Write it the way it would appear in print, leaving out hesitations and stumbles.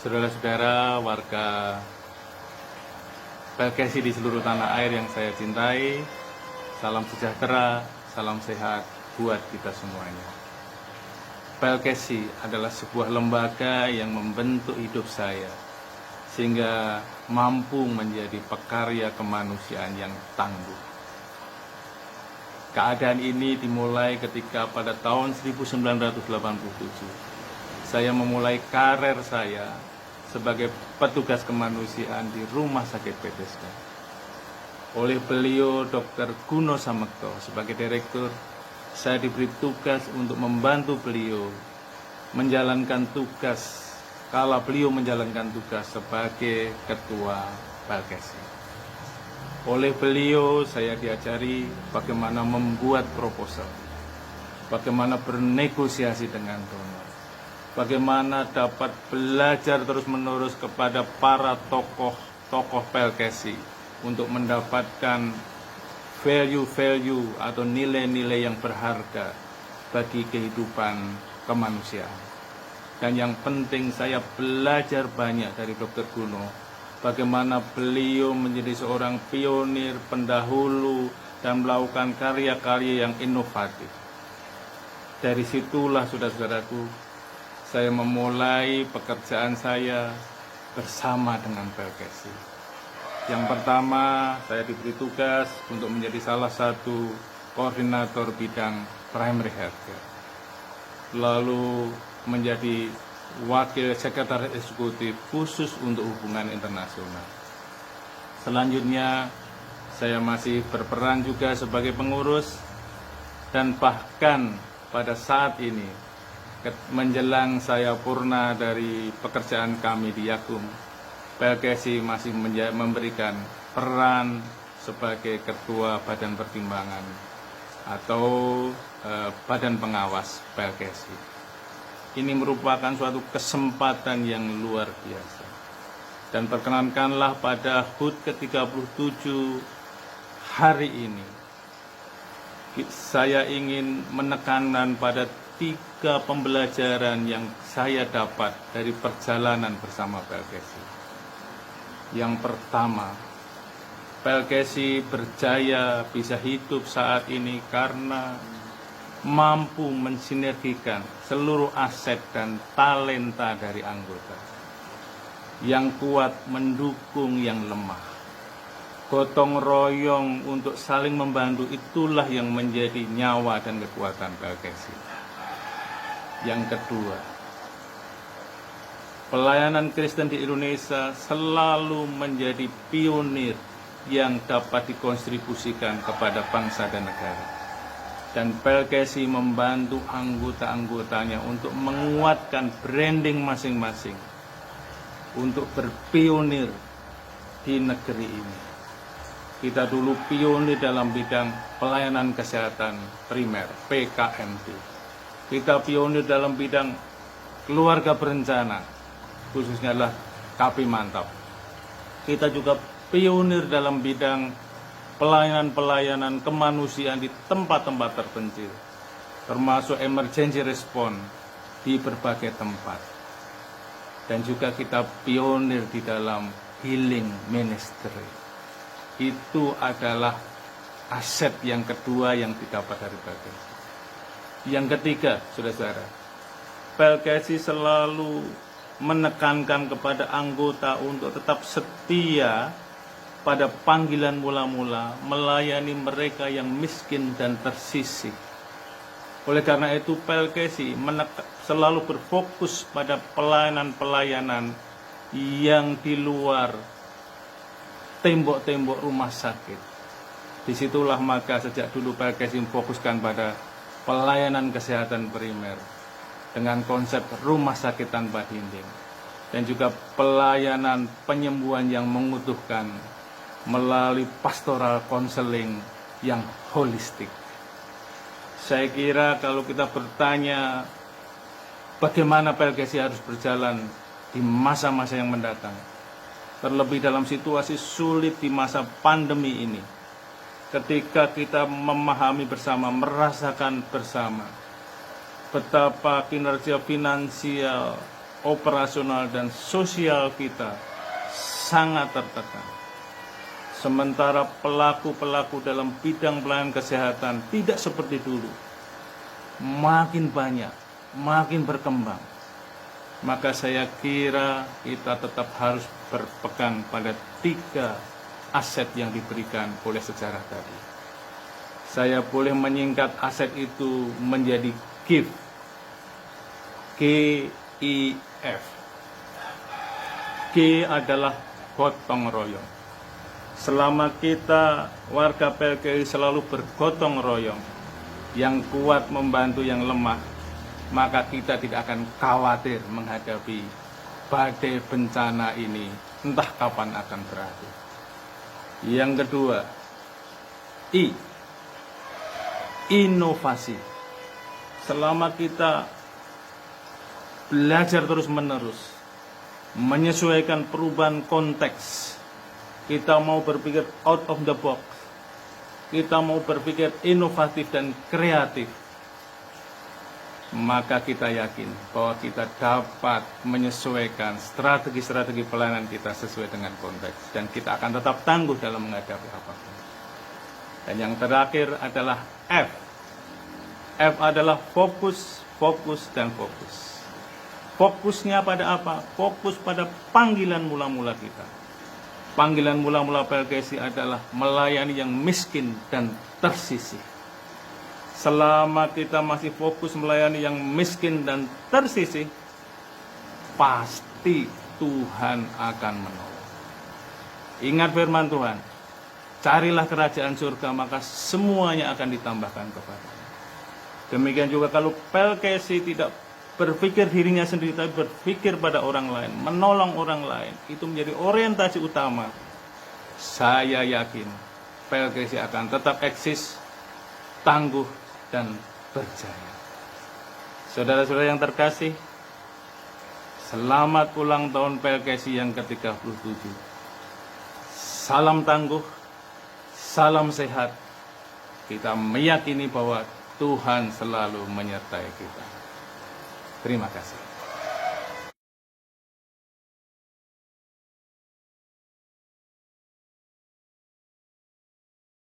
Saudara-saudara warga Pelkesi di seluruh tanah air yang saya cintai, salam sejahtera, salam sehat buat kita semuanya. Pelkesi adalah sebuah lembaga yang membentuk hidup saya, sehingga mampu menjadi pekarya kemanusiaan yang tangguh. Keadaan ini dimulai ketika pada tahun 1987, saya memulai karir saya sebagai petugas kemanusiaan di Rumah Sakit Bethesda. Oleh beliau, Dr. Guno Samekto, sebagai direktur, saya diberi tugas untuk membantu beliau menjalankan tugas, kala beliau menjalankan tugas sebagai ketua Pelkesi. Oleh beliau, saya diajari bagaimana membuat proposal, bagaimana bernegosiasi dengan donor, bagaimana dapat belajar terus-menerus kepada para tokoh Pelkesi untuk mendapatkan value-value atau nilai-nilai yang berharga bagi kehidupan kemanusiaan. Dan yang penting, saya belajar banyak dari Dr. Guno, bagaimana beliau menjadi seorang pionir, pendahulu, dan melakukan karya-karya yang inovatif. Dari situlah, saudara-saudaraku, saya memulai pekerjaan saya bersama dengan Pelkesi. Yang pertama, saya diberi tugas untuk menjadi salah satu koordinator bidang primary healthcare. Lalu menjadi wakil sekretaris eksekutif khusus untuk hubungan internasional. Selanjutnya, saya masih berperan juga sebagai pengurus, dan bahkan pada saat ini, menjelang saya purna dari pekerjaan kami di Yakum, Pelkesi masih memberikan peran sebagai ketua Badan Pertimbangan atau Badan Pengawas Pelkesi. Ini merupakan suatu kesempatan yang luar biasa. Dan perkenankanlah pada HUT ke-37 hari ini, saya ingin menekankan pada 3 pembelajaran yang saya dapat dari perjalanan bersama Pelkesi. Yang pertama, Pelkesi berjaya bisa hidup saat ini karena mampu mensinergikan seluruh aset dan talenta dari anggota. Yang kuat mendukung yang lemah. Gotong royong untuk saling membantu, itulah yang menjadi nyawa dan kekuatan Pelkesi. Yang kedua, pelayanan Kristen di Indonesia selalu menjadi pionir yang dapat dikontribusikan kepada bangsa dan negara. Dan Pelkesi membantu anggota-anggotanya untuk menguatkan branding masing-masing, untuk berpionir di negeri ini. Kita dulu pionir dalam bidang pelayanan kesehatan primer, PKMP. Kita pionir dalam bidang keluarga berencana, khususnya adalah KP Mantap. Kita juga pionir dalam bidang pelayanan-pelayanan kemanusiaan di tempat-tempat terpencil, termasuk emergency response di berbagai tempat. Dan juga kita pionir di dalam healing ministry. Itu adalah aset yang kedua yang didapat dari Pelkesi. Yang ketiga, saudara-saudara, Pelkesi selalu menekankan kepada anggota untuk tetap setia pada panggilan mula-mula, melayani mereka yang miskin dan tersisih. Oleh karena itu, Pelkesi selalu berfokus pada pelayanan-pelayanan yang di luar tembok-tembok rumah sakit. Disitulah maka sejak dulu Pelkesi memfokuskan pada pelayanan kesehatan primer dengan konsep rumah sakit tanpa dinding, dan juga pelayanan penyembuhan yang mengutuhkan melalui pastoral counseling yang holistik. Saya kira kalau kita bertanya bagaimana Pelkesi harus berjalan di masa-masa yang mendatang, terlebih dalam situasi sulit di masa pandemi ini, ketika kita memahami bersama, merasakan bersama betapa kinerja finansial operasional dan sosial kita sangat tertekan. Sementara pelaku-pelaku dalam bidang pelayanan kesehatan tidak seperti dulu, makin banyak, makin berkembang. Maka saya kira kita tetap harus berpegang pada 3 aset yang diberikan oleh sejarah tadi. Saya boleh menyingkat aset itu menjadi GIF, G-I-F. G adalah gotong royong. Selama kita warga PLKI selalu bergotong royong, yang kuat membantu yang lemah, maka kita tidak akan khawatir menghadapi badai bencana ini, entah kapan akan berakhir. Yang kedua, I, inovasi. Selama kita belajar terus-menerus, menyesuaikan perubahan konteks, kita mau berpikir out of the box, kita mau berpikir inovatif dan kreatif, maka kita yakin bahwa kita dapat menyesuaikan strategi-strategi pelayanan kita sesuai dengan konteks, dan kita akan tetap tangguh dalam menghadapi apapun. Dan yang terakhir adalah F. F adalah fokus, fokus, dan fokus. Fokusnya pada apa? Fokus pada panggilan mula-mula kita. Panggilan mula-mula PLKSI adalah melayani yang miskin dan tersisih. Selama kita masih fokus melayani yang miskin dan tersisih, pasti Tuhan akan menolong. Ingat firman Tuhan, carilah kerajaan surga, maka semuanya akan ditambahkan kepadamu. Demikian juga kalau PLKSI tidak berpikir dirinya sendiri, tapi berpikir pada orang lain, menolong orang lain, itu menjadi orientasi utama, saya yakin PLKSI akan tetap eksis, tangguh, dan berjaya. Saudara-saudara yang terkasih, selamat ulang tahun PLKSI yang ke-37. Salam tangguh, salam sehat. Kita meyakini bahwa Tuhan selalu menyertai kita. Terima kasih.